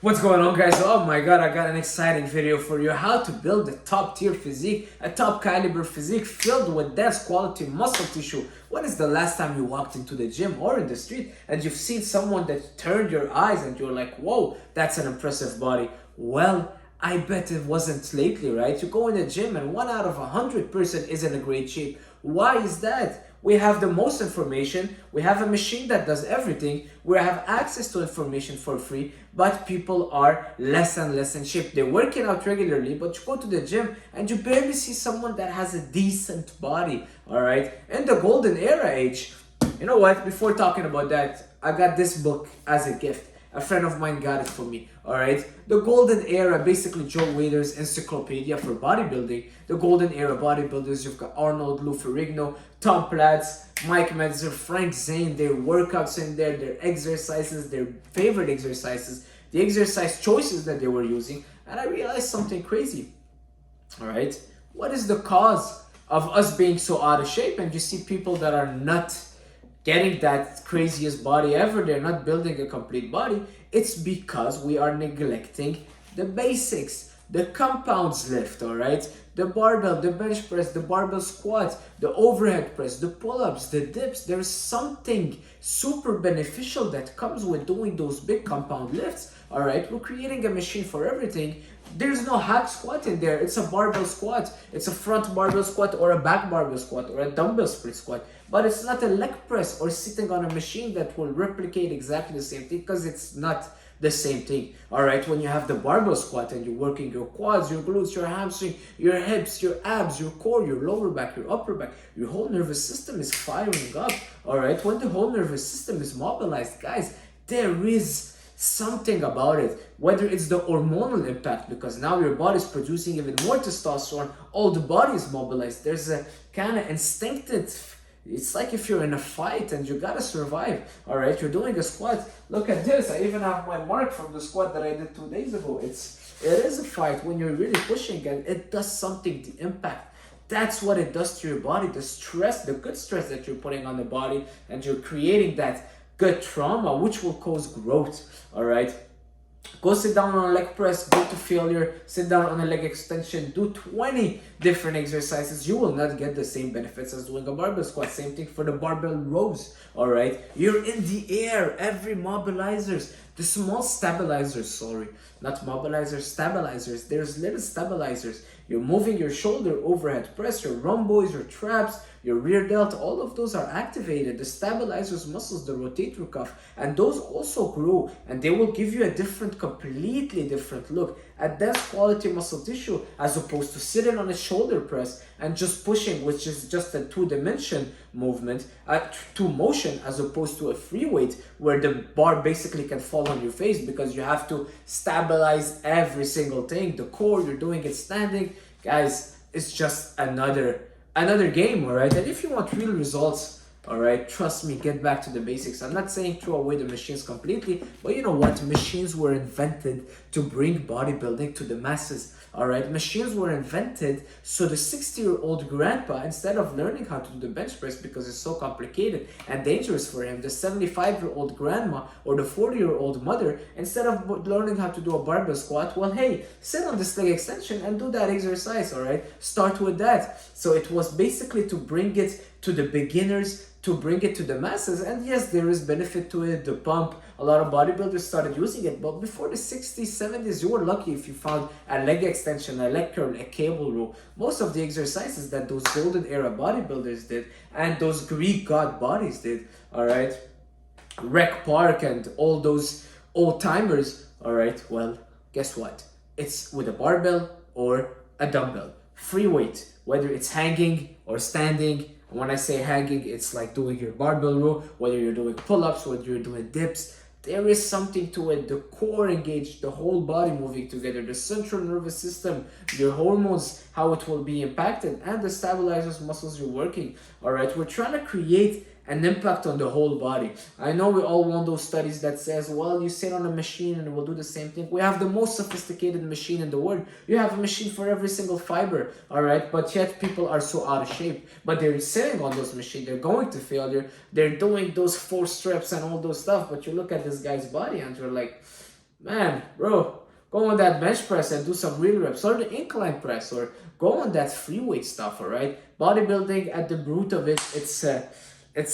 What's going on, guys? Oh my god, I got an exciting video for you. How to build a top tier physique, a top caliber physique filled with dense quality muscle tissue. When is the last time you walked into the gym or in the street and you've seen someone that turned your eyes and you're like, whoa, that's an impressive body? Well, I bet it wasn't lately, right? You go in the gym and 1 out of 100 person is in a great shape. Why is that? We have the most information, we have a machine that does everything, we have access to information for free, but people are less and less in shape. They're working out regularly, but you go to the gym and you barely see someone that has a decent body, all right? In the golden era age, you know what, before talking about that, I got this book as a gift. A friend of mine got it for me, alright? The Golden Era, basically Joe Weider's encyclopedia for bodybuilding. The Golden Era bodybuilders, you've got Arnold, Lou Ferrigno, Tom Platz, Mike Metzer, Frank Zane, their workouts in there, their exercises, their favorite exercises, the exercise choices that they were using, and I realized something crazy, alright? What is the cause of us being so out of shape? And you see people that are not getting that craziest body ever, they're not building a complete body. It's because we are neglecting the basics. The compounds lift, all right? The barbell, the bench press, the barbell squat, the overhead press, the pull-ups, the dips. There's something super beneficial that comes with doing those big compound lifts, all right? We're creating a machine for everything. There's no hack squat in there. It's a barbell squat. It's a front barbell squat or a back barbell squat or a dumbbell split squat. But it's not a leg press or sitting on a machine that will replicate exactly the same thing, because it's not the same thing. Alright, when you have the barbell squat and you're working your quads, your glutes, your hamstring, your hips, your abs, your core, your lower back, your upper back, your whole nervous system is firing up. Alright, when the whole nervous system is mobilized, guys, there is something about it, whether it's the hormonal impact, because now your body is producing even more testosterone, all the body is mobilized. There's a kind of instinctive, it's like if you're in a fight and you gotta survive, all right? You're doing a squat. Look at this. I even have my mark from the squat that I did 2 days ago. It is a fight when you're really pushing, and it does something. The impact. That's what it does to your body. The stress, the good stress that you're putting on the body, and you're creating that good trauma, which will cause growth, all right? Go sit down on a leg press, go to failure, sit down on a leg extension, do 20 different exercises. You will not get the same benefits as doing a barbell squat. Same thing for the barbell rows, all right? You're in the air, every mobilizers, the small stabilizers, sorry, not mobilizers, stabilizers. There's little stabilizers. You're moving your shoulder overhead press, your rhomboids, your traps, your rear delt, all of those are activated. The stabilizers muscles, the rotator cuff, and those also grow, and they will give you a different, completely different look at dense quality muscle tissue, as opposed to sitting on a shoulder press and just pushing, which is just a two-dimension movement, two motion, as opposed to a free weight where the bar basically can fall on your face because you have to stabilize every single thing. The core, you're doing it standing. Guys, it's just another game, all right? And if you want real results, all right, trust me, get back to the basics. I'm not saying throw away the machines completely, but you know what? Machines were invented to bring bodybuilding to the masses, all right? Machines were invented so the 60-year-old grandpa, instead of learning how to do the bench press because it's so complicated and dangerous for him, the 75-year-old grandma or the 40-year-old mother, instead of learning how to do a barbell squat, well, hey, sit on this leg extension and do that exercise, all right? Start with that. So it was basically to bring it to the beginners, to bring it to the masses. And yes, there is benefit to it, the pump. A lot of bodybuilders started using it, but before the 60s, 70s, you were lucky if you found a leg extension, a leg curl, a cable row. Most of the exercises that those golden era bodybuilders did and those Greek god bodies did, all right, Rec Park and all those old timers, all right, well, guess what? It's with a barbell or a dumbbell. Free weight, whether it's hanging or standing. When I say hanging, it's like doing your barbell row, whether you're doing pull-ups, whether you're doing dips. There is something to it. The core engaged, the whole body moving together, the central nervous system, your hormones, how it will be impacted, and the stabilizers muscles you're working. All right, we're trying to create an impact on the whole body. I know we all want those studies that says, well, you sit on a machine and it will do the same thing. We have the most sophisticated machine in the world. You have a machine for every single fiber, all right? But yet people are so out of shape. But they're sitting on those machines. They're going to failure. They're doing those 4 strips and all those stuff. But you look at this guy's body and you're like, man, bro, go on that bench press and do some real reps, or the incline press, or go on that free weight stuff. All right, bodybuilding at the root of it, it's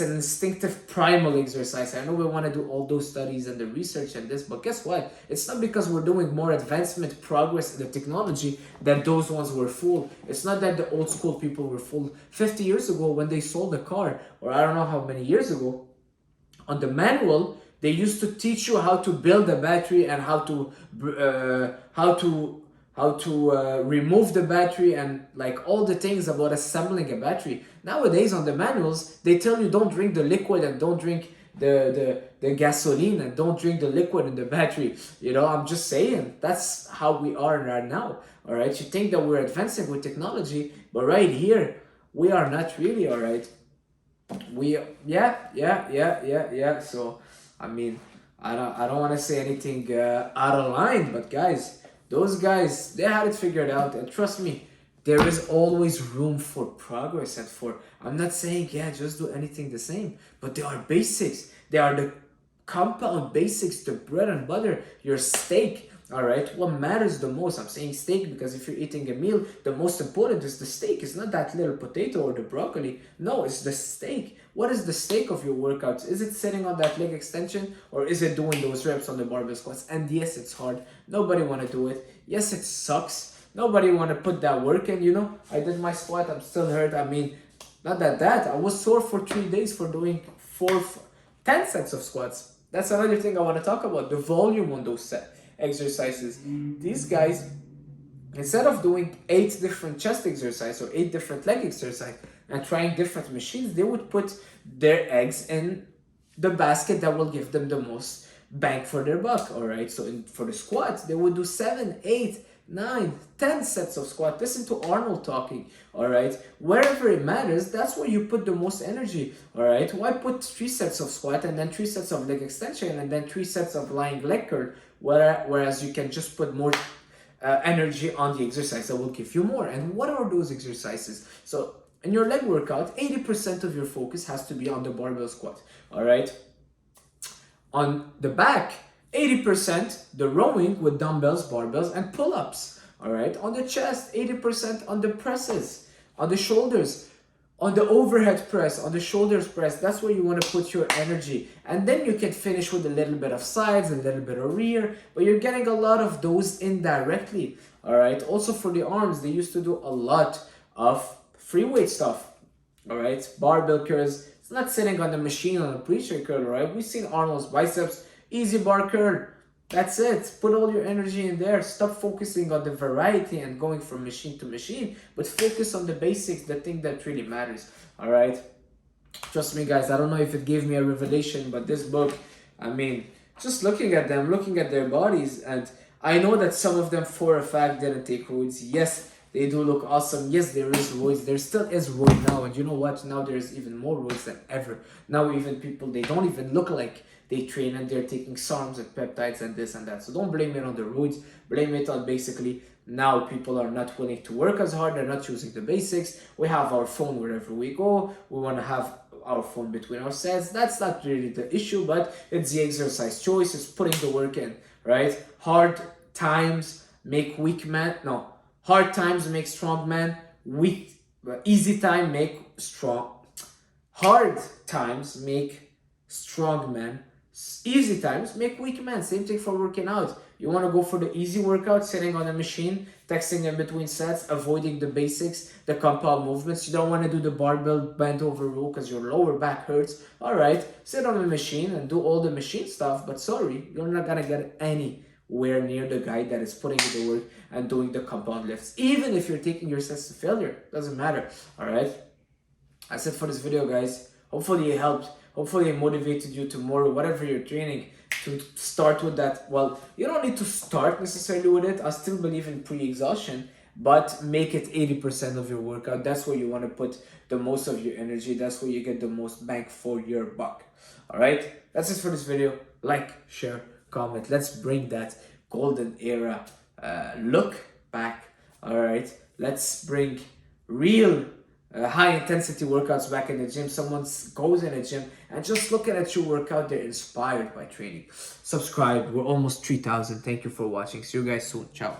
an instinctive primal exercise. I know we want to do all those studies and the research and this, but guess what? It's not because we're doing more advancement progress in the technology that those ones were full. It's not that the old school people were full. 50 years ago when they sold a car, or I don't know how many years ago, on the manual, they used to teach you how to build a battery and how to remove the battery and like all the things about assembling a battery. Nowadays on the manuals, they tell you don't drink the liquid and don't drink the gasoline and don't drink the liquid in the battery. You know, I'm just saying that's how we are right now. All right, you think that we're advancing with technology, but right here we are not really. All right, yeah. So I mean, I don't want to say anything out of line, but guys, those guys, they had it figured out, and trust me, there is always room for progress and for. I'm not saying yeah, just do anything the same, but they are basics. They are the compound basics, the bread and butter, your steak. All right, what matters the most? I'm saying steak because if you're eating a meal, the most important is the steak. It's not that little potato or the broccoli. No, it's the steak. What is the steak of your workouts? Is it sitting on that leg extension, or is it doing those reps on the barbell squats? And yes, it's hard. Nobody want to do it. Yes, it sucks. Nobody want to put that work in. You know, I did my squat. I'm still hurt. I mean, not that. I was sore for 3 days for doing 10 sets of squats. That's another thing I want to talk about. The volume on those exercises. These guys, instead of doing 8 different chest exercises or 8 different leg exercises and trying different machines, they would put their eggs in the basket that will give them the most bang for their buck. All right, so for the squats, they would do 7, 8, 9, 10 sets of squat. Listen to Arnold talking. All right, wherever it matters, that's where you put the most energy. All right, why put 3 sets of squat and then 3 sets of leg extension and then 3 sets of lying leg curl, whereas you can just put more energy on the exercise that will give you more. And what are those exercises? So in your leg workout, 80% of your focus has to be on the barbell squat. All right, on the back, 80% the rowing with dumbbells, barbells, and pull-ups. All right, on the chest, 80% on the presses, on the shoulders, on the overhead press, on the shoulders press. That's where you want to put your energy. And then you can finish with a little bit of sides, a little bit of rear, but you're getting a lot of those indirectly. All right, also for the arms, they used to do a lot of free weight stuff. All right, barbell curls. It's not sitting on the machine on a preacher curl. All right, we've seen Arnold's biceps. Easy bar curl. That's it. Put all your energy in there. Stop focusing on the variety and going from machine to machine, but focus on the basics, the thing that really matters. All right. Trust me, guys. I don't know if it gave me a revelation, but this book, I mean, just looking at them, looking at their bodies, and I know that some of them for a fact didn't take roids. Yes, they do look awesome. Yes, there is roids. There still is roid now, and you know what? Now there's even more roids than ever. Now even people, they don't even look like they train and they're taking SARMs and peptides and this and that. So don't blame it on the roids. Blame it on basically now people are not willing to work as hard. They're not using the basics. We have our phone wherever we go. We want to have our phone between our sets. That's not really the issue, but it's the exercise choice. It's putting the work in, right? Hard times make weak man. No, hard times make strong man. Easy time make strong. Hard times make strong men. Easy times make weak men. Same thing for working out. You want to go for the easy workout, sitting on a machine, texting in between sets, avoiding the basics, the compound movements. You don't want to do the barbell bent over row because your lower back hurts. All right, sit on the machine and do all the machine stuff. But sorry, you're not going to get anywhere near the guy that is putting in the work and doing the compound lifts. Even if you're taking your sets to failure, doesn't matter. All right, that's it for this video, guys. Hopefully it helped. Hopefully it motivated you tomorrow, whatever you're training, to start with that. Well, you don't need to start necessarily with it. I still believe in pre-exhaustion, but make it 80% of your workout. That's where you want to put the most of your energy. That's where you get the most bang for your buck. All right, that's it for this video. Like, share, comment. Let's bring that golden era look back. All right, let's bring real high intensity workouts back in the gym. Someone goes in a gym and just looking at you workout, they're inspired by training. Subscribe. We're almost 3,000. Thank you for watching. See you guys soon. Ciao.